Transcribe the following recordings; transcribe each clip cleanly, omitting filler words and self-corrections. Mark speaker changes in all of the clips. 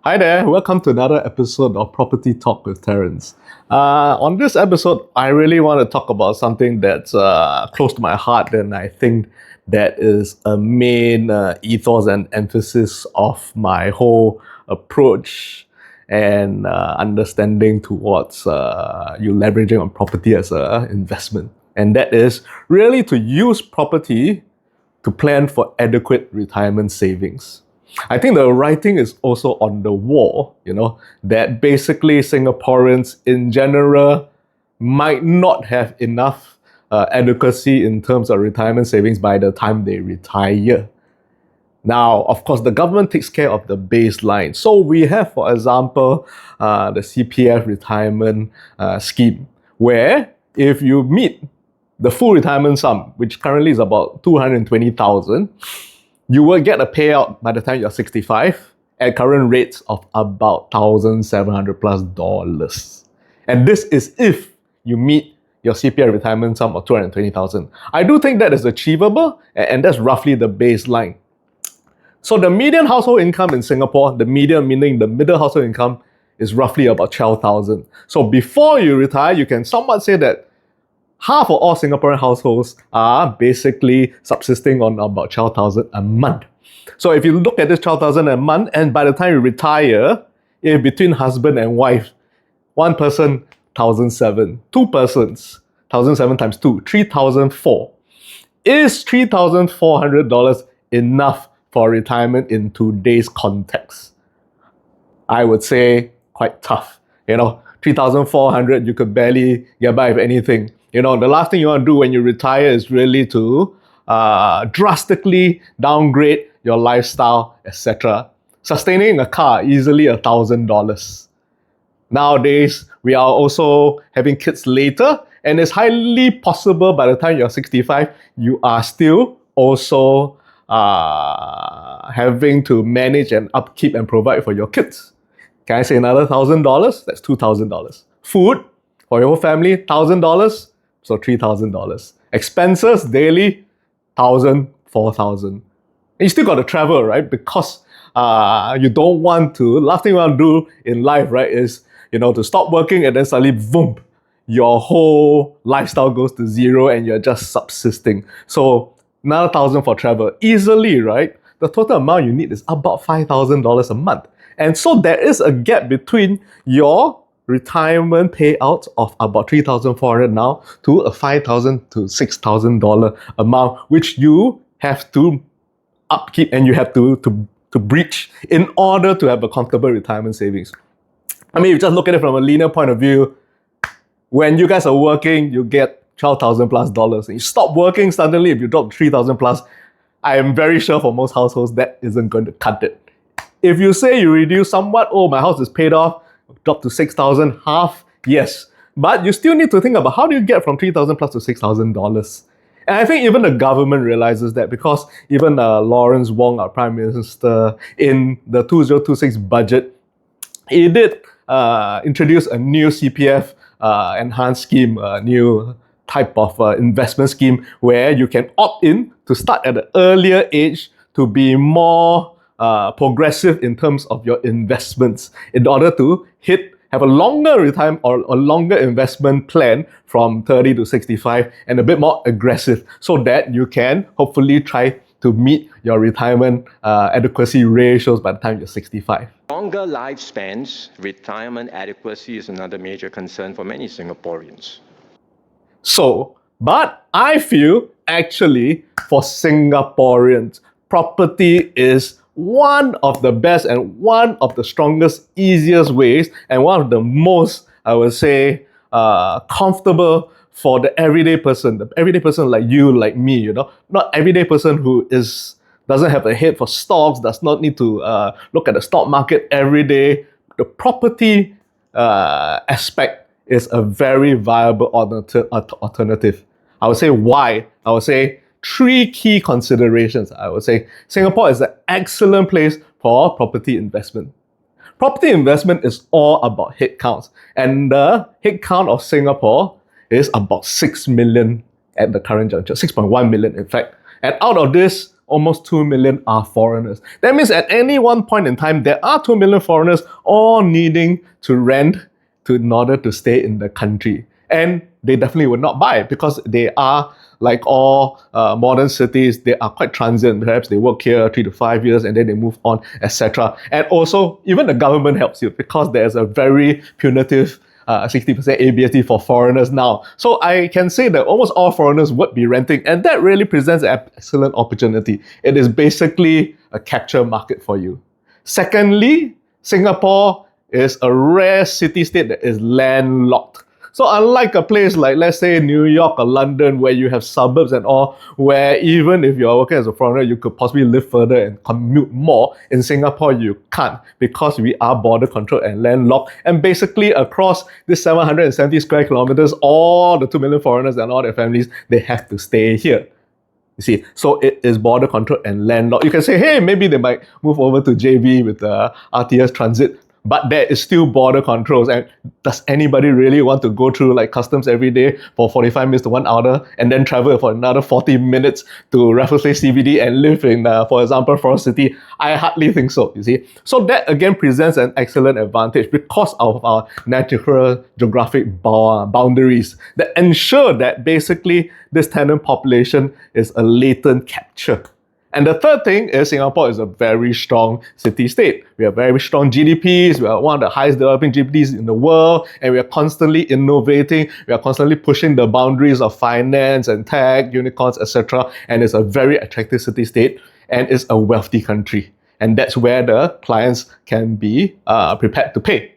Speaker 1: Hi there, welcome to another episode of Property Talk with Terence. On this episode, I really want to talk about something that's close to my heart, and I think that is a main ethos and emphasis of my whole approach and understanding towards you leveraging on property as an investment. And that is really to use property to plan for adequate retirement savings. I think the writing is also on the wall, that basically Singaporeans in general might not have enough adequacy in terms of retirement savings by the time they retire. Now, of course, the government takes care of the baseline. So we have, for example, the CPF retirement scheme, where if you meet the full retirement sum, which currently is about 220,000, you will get a payout by the time you're 65 at current rates of about $1,700 plus. And this is if you meet your CPF retirement sum of 220,000. I do think that is achievable, and that's roughly the baseline. So the median household income in Singapore, the median meaning the middle household income, is roughly about 12,000. So before you retire, you can somewhat say that half of all Singaporean households are basically subsisting on about 12,000 a month. So if you look at this 12,000 a month, and by the time you retire, if between husband and wife, one person, 1,007, two persons, 1,007 times 2, 3,004. Is $3,400 enough for retirement in today's context? I would say quite tough. 3,400, you could barely get by with anything. The last thing you want to do when you retire is really to drastically downgrade your lifestyle, etc. Sustaining a car, easily $1,000. Nowadays, we are also having kids later, and it's highly possible by the time you're 65, you are still also having to manage and upkeep and provide for your kids. Can I say another $1,000? That's $2,000. Food for your whole family, $1,000. So $3,000. Expenses daily, 1,000, 4,000. And you still got to travel, right? Because you don't want to. Last thing you want to do in life, right, is to stop working and then suddenly, boom, your whole lifestyle goes to zero and you're just subsisting. So another 1,000 for travel, easily, right? The total amount you need is about $5,000 a month. And so there is a gap between your retirement payouts of about 3,400 now to a $5,000 to $6,000 amount, which you have to upkeep and you have to breach in order to have a comfortable retirement savings. I mean, if you just look at it from a linear point of view, when you guys are working, you get 12,000 plus dollars. And you stop working, suddenly if you drop 3,000 plus, I am very sure for most households that isn't going to cut it. If you say you reduce somewhat, my house is paid off, drop to 6,000, half, yes. But you still need to think about how do you get from 3,000 plus to $6,000? And I think even the government realizes that, because even Lawrence Wong, our Prime Minister, in the 2026 budget, he did introduce a new CPF enhanced scheme, a new type of investment scheme where you can opt in to start at an earlier age to be more progressive in terms of your investments in order to have a longer retirement or a longer investment plan from 30 to 65 and a bit more aggressive, so that you can hopefully try to meet your retirement adequacy ratios by the time you're 65.
Speaker 2: Longer lifespans, retirement adequacy is another major concern for many Singaporeans.
Speaker 1: But I feel actually for Singaporeans, property is one of the best and one of the strongest, easiest ways, and one of the most, I would say, comfortable for the everyday person like you, like me, not everyday person who doesn't have a head for stocks, does not need to look at the stock market every day. The property aspect is a very viable alternative. I would say why? I would say 3 key considerations. I would say Singapore is an excellent place for property investment. Property investment is all about head counts, and the head count of Singapore is about 6 million at the current juncture, 6.1 million in fact. And out of this, almost 2 million are foreigners. That means at any one point in time, there are 2 million foreigners all needing to rent in order to stay in the country. And they definitely would not buy because they are, like all modern cities, they are quite transient. Perhaps they work here 3 to 5 years and then they move on, etc. And also, even the government helps you because there's a very punitive 60% ABSD for foreigners now. So I can say that almost all foreigners would be renting, and that really presents an excellent opportunity. It is basically a capture market for you. Secondly, Singapore is a rare city-state that is landlocked. So unlike a place like, let's say, New York or London, where you have suburbs and all, where even if you're working as a foreigner, you could possibly live further and commute more, in Singapore you can't because we are border controlled and landlocked. And basically across this 770 square kilometers, all the 2 million foreigners and all their families, they have to stay here. You see, so it is border controlled and landlocked. You can say, hey, maybe they might move over to JB with the RTS transit, but there is still border controls. And does anybody really want to go through like customs every day for 45 minutes to 1 hour and then travel for another 40 minutes to Raffles Place CBD and live in, for example, Forest City? I hardly think so, you see. So that again presents an excellent advantage because of our natural geographic boundaries that ensure that basically this tenant population is a latent capture. And the third thing is Singapore is a very strong city-state. We have very strong GDPs. We are one of the highest developing GDPs in the world, and we are constantly innovating. We are constantly pushing the boundaries of finance and tech, unicorns, etc. And it's a very attractive city-state, and it's a wealthy country. And that's where the clients can be prepared to pay.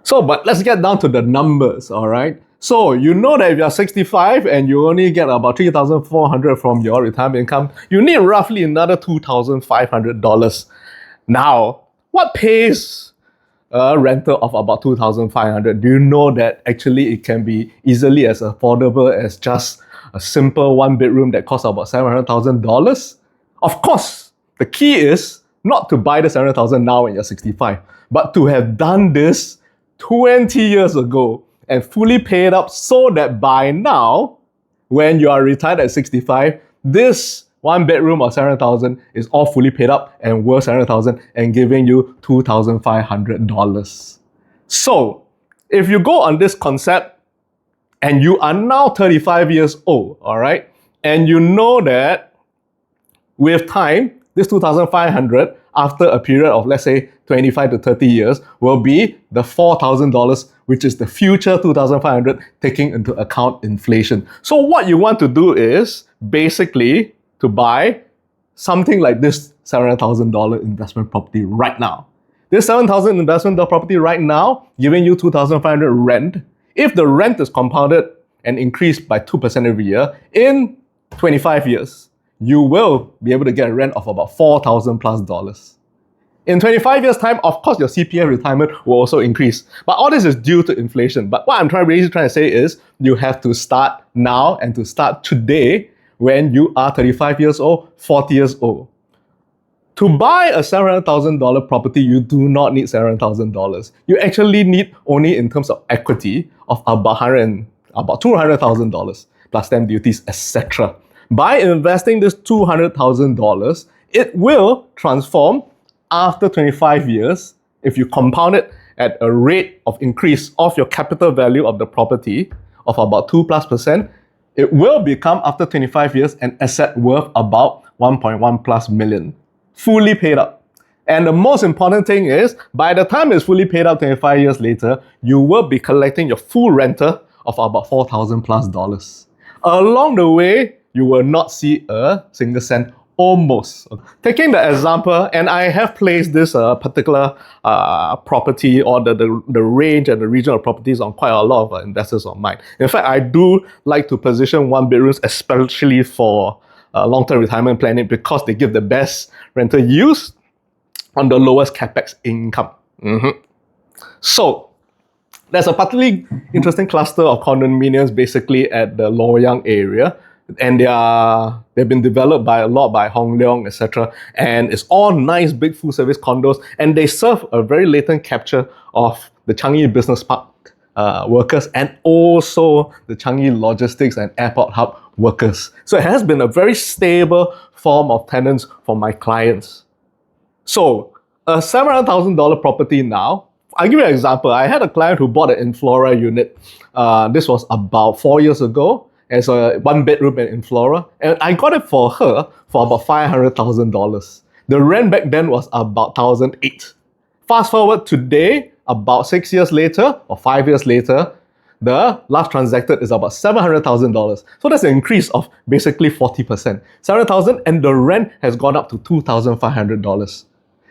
Speaker 1: So, but let's get down to the numbers, all right? So, you know that if you're 65 and you only get about $3,400 from your retirement income, you need roughly another $2,500. Now, what pays a rental of about $2,500? Do you know that actually it can be easily as affordable as just a simple one bedroom that costs about $700,000? Of course, the key is not to buy the $700,000 now when you're 65, but to have done this 20 years ago and fully paid up so that by now, when you are retired at 65, this one bedroom of $700,000 is all fully paid up and worth $700,000 and giving you $2,500. So, if you go on this concept and you are now 35 years old, all right, and you know that with time, this $2,500 after a period of, let's say, 25 to 30 years will be the $4,000, which is the future $2,500 taking into account inflation. So what you want to do is basically to buy something like this $700,000 investment property right now. This $7,000 investment property right now giving you $2,500 rent. If the rent is compounded and increased by 2% every year, in 25 years, you will be able to get a rent of about $4,000 plus. In 25 years' time, of course, your CPF retirement will also increase. But all this is due to inflation. But what I'm really trying to say is you have to start now and to start today when you are 35 years old, 40 years old. To buy a $700,000 property, you do not need $700,000. You actually need only in terms of equity of about $200,000 plus stamp duties, etc. By investing this $200,000, it will transform after 25 years. If you compound it at a rate of increase of your capital value of the property of about 2+%, it will become after 25 years an asset worth about 1.1 plus million, fully paid up. And the most important thing is, by the time it's fully paid up 25 years later, you will be collecting your full rental of about $4,000 plus. Along the way, you will not see a single cent, almost. Taking the example, and I have placed this particular property or the range and the region of properties on quite a lot of investors of mine. In fact, I do like to position one bedrooms, especially for long-term retirement planning, because they give the best rental yields on the lowest capex income. So, there's a particularly interesting cluster of condominiums basically at the Loyang area, and they've been developed by Hong Leong, etc. And it's all nice big full service condos, and they serve a very latent capture of the Changi Business Park workers and also the Changi Logistics and Airport Hub workers. So it has been a very stable form of tenants for my clients. So a $700,000 property now, I'll give you an example. I had a client who bought an Inflora unit. This was about 4 years ago. It's a 1-bedroom in Inflora. And I got it for her for about $500,000. The rent back then was about $1,800. Fast forward today, about 6 years later or 5 years later, the last transacted is about $700,000. So that's an increase of basically 40%. $700,000 and the rent has gone up to $2,500.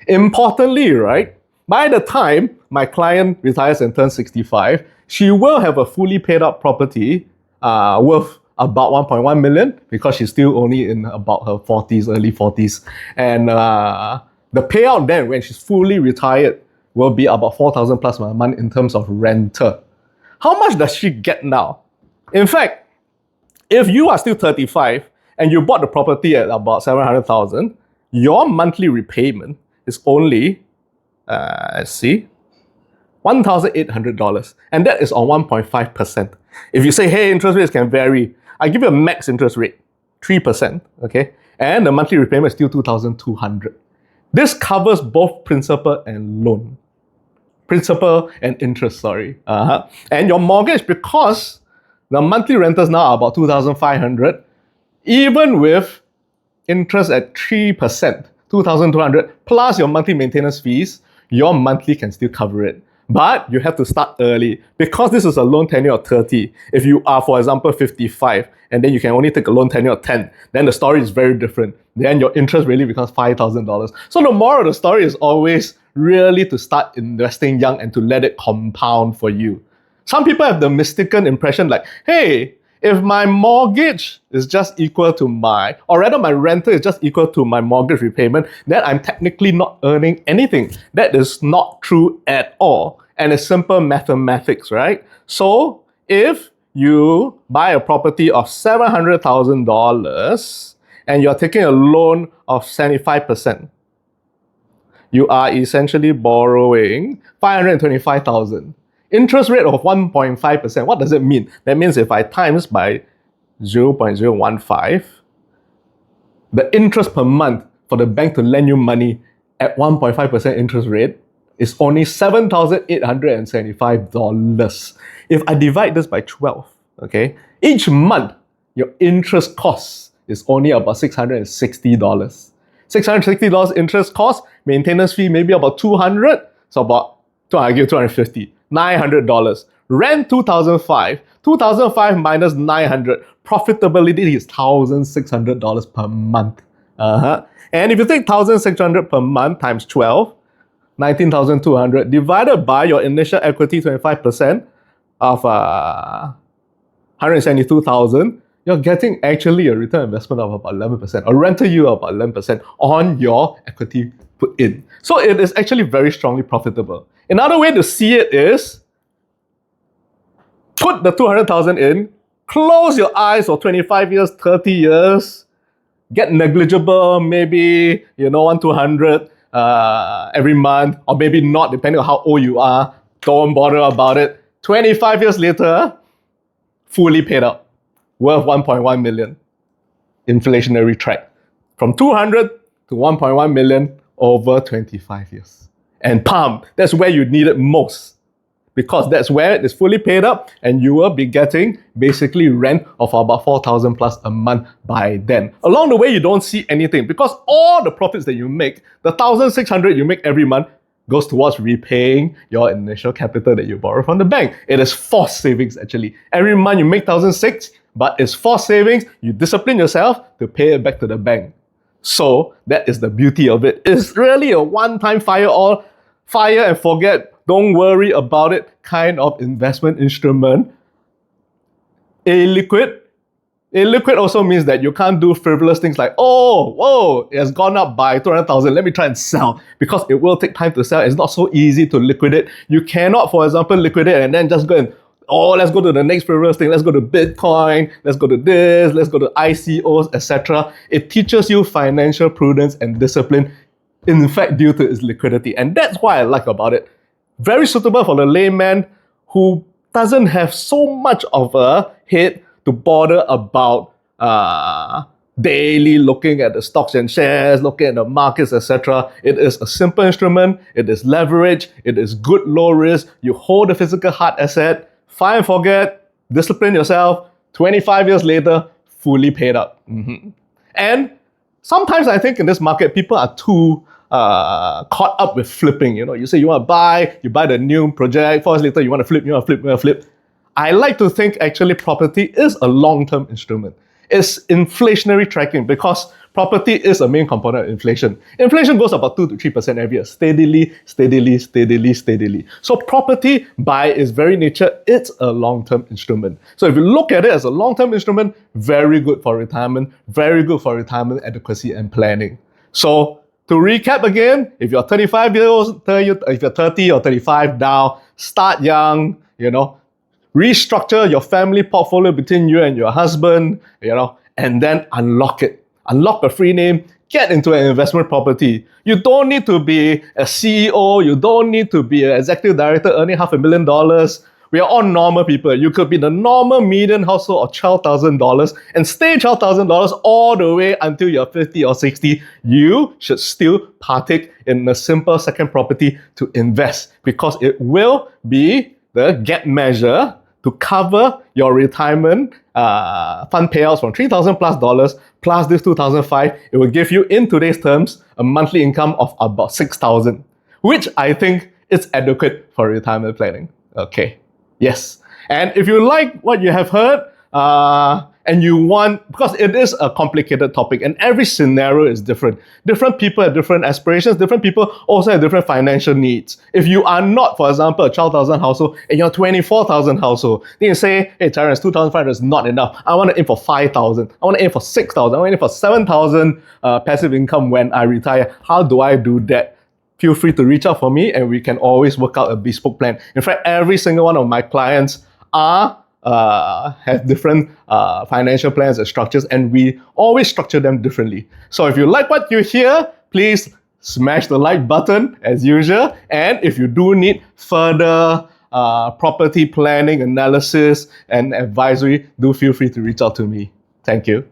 Speaker 1: Importantly, right, by the time my client retires and turns 65, she will have a fully paid up property worth about 1.1 million because she's still only in about her 40s, early 40s. And the payout then when she's fully retired will be about 4,000 plus a month in terms of renter. How much does she get now? In fact, if you are still 35 and you bought the property at about 700,000, your monthly repayment is only, $1,800. And that is on 1.5%. If you say, hey, interest rates can vary, I give you a max interest rate, 3%, okay? And the monthly repayment is still 2,200. This covers both principal and loan. Principal and interest, sorry. And your mortgage, because the monthly rentals now are about 2,500, even with interest at 3%, 2,200, plus your monthly maintenance fees, your monthly can still cover it. But you have to start early because this is a loan tenure of 30. If you are, for example, 55 and then you can only take a loan tenure of 10, then the story is very different. Then your interest really becomes $5,000. So the moral of the story is always really to start investing young and to let it compound for you. Some people have the mistaken impression like, hey, if my mortgage is just equal to my rental is just equal to my mortgage repayment, then I'm technically not earning anything. That is not true at all. And it's simple mathematics, right? So if you buy a property of $700,000 and you're taking a loan of 75%, you are essentially borrowing $525,000. Interest rate of 1.5%. What does it mean? That means if I times by 0.015, the interest per month for the bank to lend you money at 1.5% interest rate is only $7,875. If I divide this by 12, okay, each month your interest cost is only about $660. $660 interest cost, maintenance fee maybe about $200, so about $250. $900. Rent $2,005. $2,005 minus $900. Profitability is $1,600 per month. And if you take $1,600 per month times 12, $19,200 divided by your initial equity 25% of $172,000, you're getting actually a return on investment of about 11%, a rental yield of about 11% on your equity put in. So it is actually very strongly profitable. Another way to see it is put the 200,000 in, close your eyes for 25 years, 30 years, get negligible, maybe, 1-200 every month, or maybe not, depending on how old you are. Don't bother about it. 25 years later, fully paid up, worth 1.1 million. Inflationary track. From 200 to 1.1 million over 25 years. And that's where you need it most. Because that's where it is fully paid up and you will be getting basically rent of about 4,000 plus a month by then. Along the way, you don't see anything because all the profits that you make, the 1,600 you make every month, goes towards repaying your initial capital that you borrow from the bank. It is forced savings actually. Every month you make 1,600, but it's forced savings. You discipline yourself to pay it back to the bank. So that is the beauty of it. It's really a one-time fire and forget, don't worry about it kind of investment instrument. Illiquid also means that you can't do frivolous things like, it has gone up by 200,000, let me try and sell, because it will take time to sell. It's not so easy to liquidate. You cannot, for example, liquidate and then just go and, let's go to the next frivolous thing, let's go to Bitcoin, let's go to this, let's go to ICOs, etc. It teaches you financial prudence and discipline, in fact, due to its liquidity. And that's what I like about it. Very suitable for the layman who doesn't have so much of a head to bother about daily looking at the stocks and shares, looking at the markets, etc. It is a simple instrument. It is leverage. It is good low risk. You hold a physical hard asset, fire and forget, discipline yourself. 25 years later, fully paid up. And sometimes I think in this market, people are too caught up with flipping. You say you want to buy, you buy the new project, 4 years later you want to flip, you want to flip. I like to think actually property is a long-term instrument. It's inflationary tracking because property is a main component of inflation. Inflation goes about 2 to 3% every year, steadily. So property, by its very nature, it's a long-term instrument. So if you look at it as a long-term instrument, very good for retirement, very good for retirement adequacy and planning. So to recap again, if you're 35 years old, if you're 30 or 35 now, start young, restructure your family portfolio between you and your husband, and then unlock it. Unlock a free name, get into an investment property. You don't need to be a CEO, you don't need to be an executive director earning $500,000. We are all normal people. You could be the normal median household of $12,000 and stay $12,000 all the way until you're 50 or 60. You should still partake in a simple second property to invest because it will be the gap measure to cover your retirement fund payouts from $3,000+ plus this $2,500. It will give you, in today's terms, a monthly income of about $6,000, which I think is adequate for retirement planning. Okay, yes. And if you like what you have heard, and you want, because it is a complicated topic and every scenario is different. Different people have different aspirations, different people also have different financial needs. If you are not, for example, a 12,000 household and you're 24,000 household, then you say, hey Terence, 2,500 is not enough. I want to aim for 5,000. I want to aim for 6,000. I want to aim for 7,000 passive income when I retire. How do I do that? Feel free to reach out for me and we can always work out a bespoke plan. In fact, every single one of my clients have different financial plans and structures, and we always structure them differently. So if you like what you hear, please smash the like button as usual. And if you do need further property planning, analysis, and advisory, do feel free to reach out to me. Thank you.